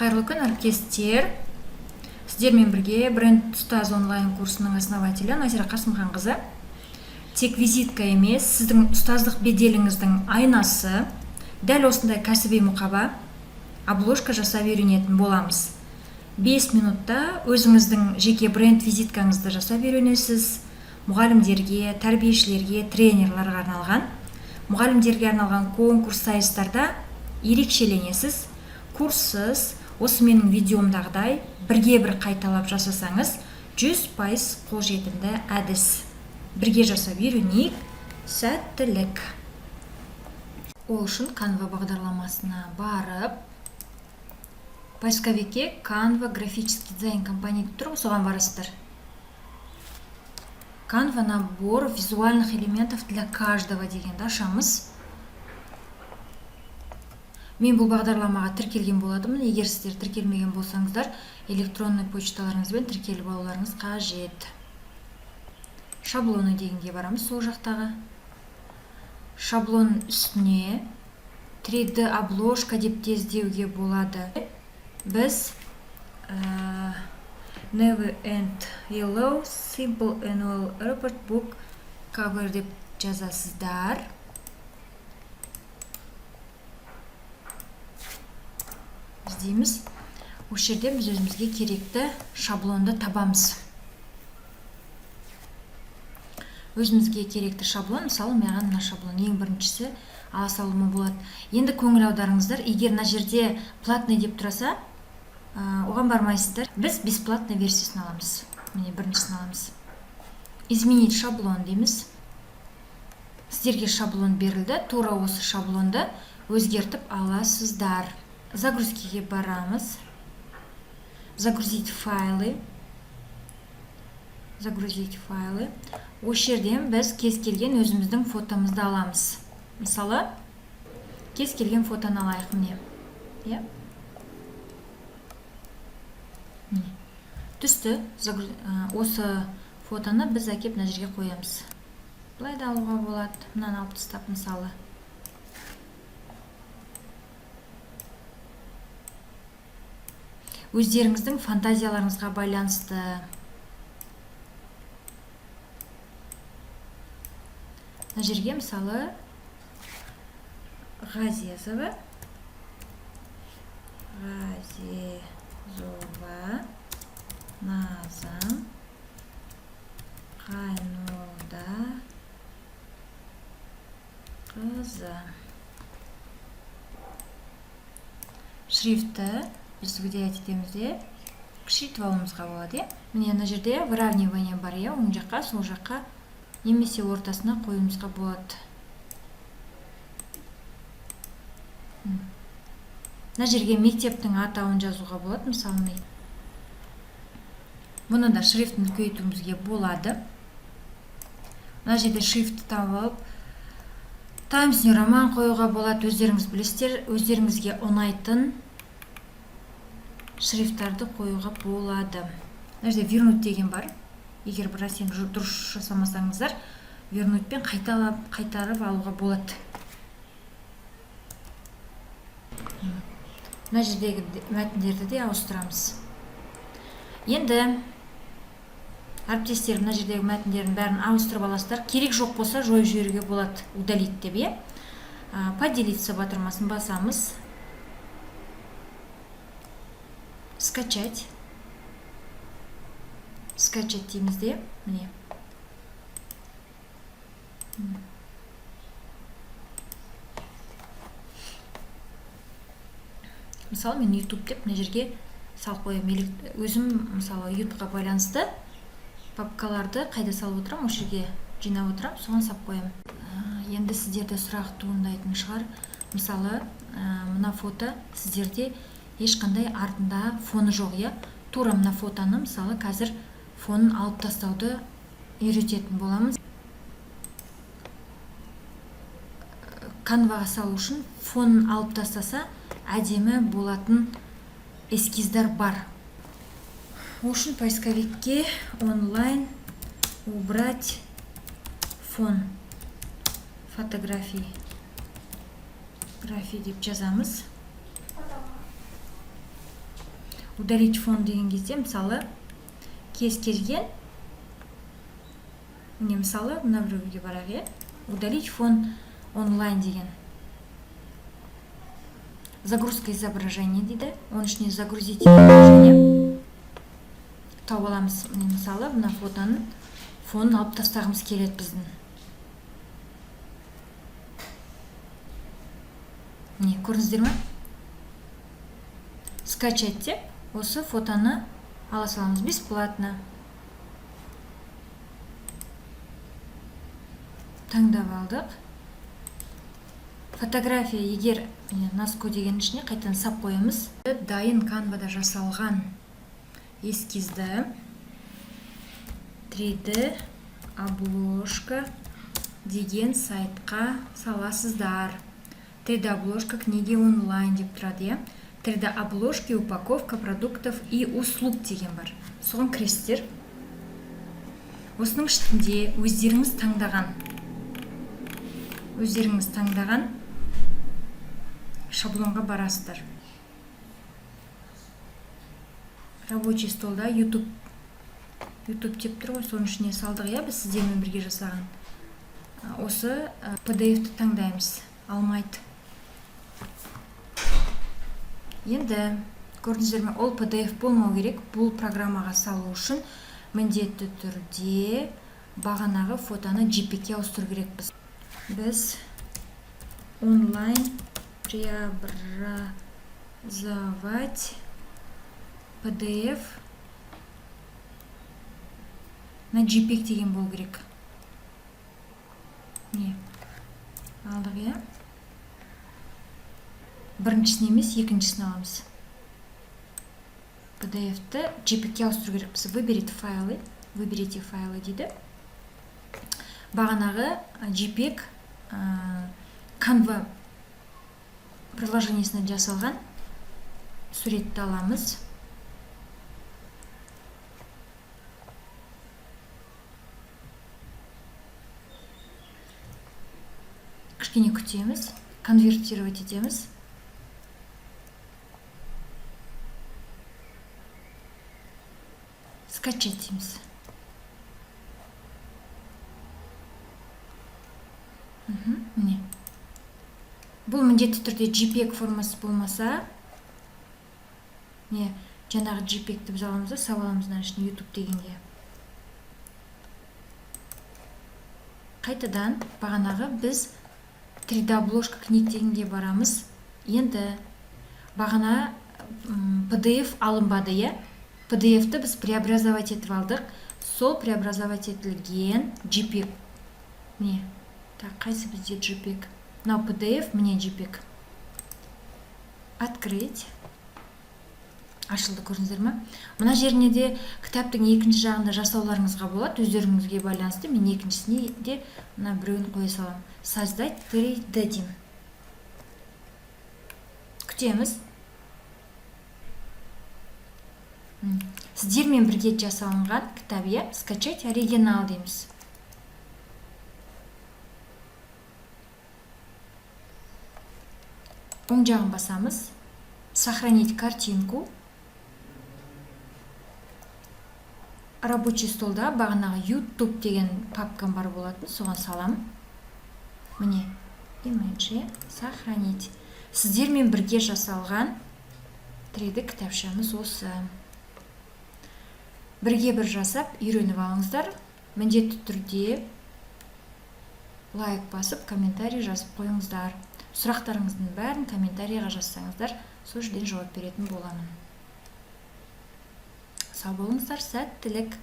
Қайырлы күн, әріптестер. Сіздермен бірге бренд ұстаз онлайн курсының основателі Назира Қасымханқызы. Тек визитка емес, сіздің ұстаздық беделіңіздің айнасы. Дәл осындай кәсіби мұқаба обложка жасап үйренетін боламыз. 5 минутта өзіңіздің жеке бренд визиткаңызды жасап үйренесіз. Мұғалімдерге, тәрбиешілерге, тренерларға арналған, мұғалімдерге арналған конкурс сайыстарда ерекшеленесіз. Курссыз, осы менің видеомдағыдай бірге бір қайталап жасасаңыз 100% қолжетімді әдіс. Бірге жасап үйренейік. Сәттілік. Ол үшін Canva бағдарламасына барып, поисковикке Canva графический дизайн компания деп тұр, соған барасыздар. Canva набор визуальных элементов для каждого дегенді ашамыз. Мен бұл бағдарламаға тіркелген боладым. Егер сіздер тіркелмеген болсаңыздар, электронный почталарыңызбен тіркеліп алуларыңыз қажет. Шаблоны дегенге барамыз, сол жақтағы. Шаблон үстіне 3D обложка деп тездеуге болады. Біз Navy and Yellow Simple Annual Report Book Cover деп жазасыздар. Іздейміз. Осы жерде біз өзімізге керекті шаблонды табамыз. Өзімізге керекті шаблон, мысалы, маған мына шаблон ең біріншісі ала салуыма болады. Енді көңіл аударыңыздар, егер мына жерде платный деп тұраса, оған бармайсыздар. Біз бесплатный версиясын аламыз. Міне біріншісін аламыз. Изменить шаблон дейміз. Сіздерге шаблон берілді, тура осы шаблонды өзгертіп аласыздар. Загрузкиге барамыз. Загрузить файлы. Загрузить файлы. Осы жерден біз кез келген өзіміздің фотомызды аламыз. Мысалы, кез келген фотоны алайық міне. Түсті. Осы фотоны біз әкеп мына жерге қоямыз. Бұлай да алуға болады. Мынаны алып тастап, мысалы. Өздеріңіздің фантазияларыңызға байланысты. Мына жерге, мысалы, Ғазезова, Назым, Қайнолда қызы. Шрифті біз выделять етемізде кішірейтіп алуымызға болады. Міне мына жерде выравнивание бар, оң жаққа, сол жаққа немесе ортасына қоюымызға болады. Мына жерге мектептің атауын жазуға болады, мысалы. Мұны да шрифтін үлкейтуімізге болады. Мына жерде шрифтті тауып, Times New Roman қоюға болады. Өздеріңіз білесіздер, өздеріңізге ұнайтын шрифттарды қоюға болады. Мына жерде вернуть деген бар. Егер бір нәрсені дұрыс жасамасаңыздар, вернутпен қайтарып алуға болады. Мына жердегі мәтіндерді де ауыстырамыз. Енді әріптестер, мына жердегі мәтіндердің бәрін ауыстырып аласыздар. Керек жоқ болса жойып жіберуге болады. Удалить деп, поделиться батырмасын басамыз. Скачать. Скачать деймізде, міне. Мысалы, мен YouTube деп мына жерге салып қоямын. Өзім, мысалы, YouTubeға байланысты папкаларды қайда салып отырам, осы жерге жинап отырам, соған салып қоямын. Енді сіздерде сұрақ туындайтын шығар. Мысалы, мына фото сіздерде ешқандай артында фоны жоқ, тура мына фотоны, мысалы, қазір фонын алып тастауды үйрететін боламыз. Canvaға салу үшін фонын алып тастаса, әдемі болатын эскиздар бар. Үшін поисковикке онлайн убрать фон фотографии. Графи деп жазамыз. удалить фон деген кезде мысалы кез келген міне мысалы мына біреуге барайық, иә, удалить фон онлайн деген. Загрузка изображения дейді. Оның ішіне загрузить изображение тауып аламыз. Мысалы мына фотоның фонын алып тастағымыз келеді біздің. Не, көрдіңіздер ме? Скачать деп осы фотоны ала саламыз бесплатно. Таңдап алдық. Фотография егер наско деген ішіне қайтадан сап қоямыз. Дайын канвада жасалған эскизді 3D обложка деген сайтқа саласыздар. 3D обложка книги онлайн деп тұрады, иә. 3D обложки, упаковка продуктов и услуг деген бар. Соған кіресіздер. Осының ішінде өздеріңіз таңдаған шаблонға барасыздар. Рабочий столда YouTube деп тұр ғой, соның ішіне салдық, иә, біз сіздермен бірге жасаған. Осы PDF-ті таңдаймыз. Алмайды. Енді көрдіңіздер ме, ол PDF болмау керек. Бұл программаға салу үшін міндетті түрде бағанағы фотоны JPEG-ге ауыстыру керекпіз. Біз онлайн преобразовать PDF на JPEG деген болу керек. Не? Алдық, иә? Біріншісін емес, екіншісін аламыз. PDF-ті JPEG-ге ауыстыру керекпіз. Выберите файлы дейді. Бағанағы JPEG Canva приложениесіне жасалған суретті аламыз. Кішкене күтеміз, конвертировать етеміз. Скачать дейміз. Міне. Бұл міндетті түрде JPEG формасы болмаса, не, жаңағы JPEG-ті біз аламыз да, сабаламыз ішіне YouTube дегенге. Қайтадан бағанағы біз 3D обложка книг дегенге барамыз. Енді бағана PDF алынбады, е? PDF-ті біз преобразовать етіп алдық. Сол преобразовать етілген JPEG. Не? Так, қайсы бізде JPEG? Мынау PDF, міне JPEG. Открыть. Ашылды, көрдіңіздер ме? Мына жеріне де кітаптың екінші жағында жасауларыңызға болады, өздеріңізге байланысты. Мен екіншісіне де мына біреуін қоя салам. Создать 3D деймін. Күтеміз. Сіздермен бірге жасалынған кітап, иә? Скачать оригинал дейміз. Оң жағын басамыз. Сохранить картинку. Рабочий столда бағанағы YouTube деген папкам бар болатын, соған салам. Міне, image, сохранить. Сіздермен бірге жасалған 3D кітапшамыз осы. Бірге бір жасап, үйреніп алыңыздар. Міндетті түрде лайк басып, комментарий жазып қойыңыздар. Сұрақтарыңыздың бәрін комментарийға жазсаңыздар, сол жерден жауап беретін боламын. Сау болыңыздар, сәттілік.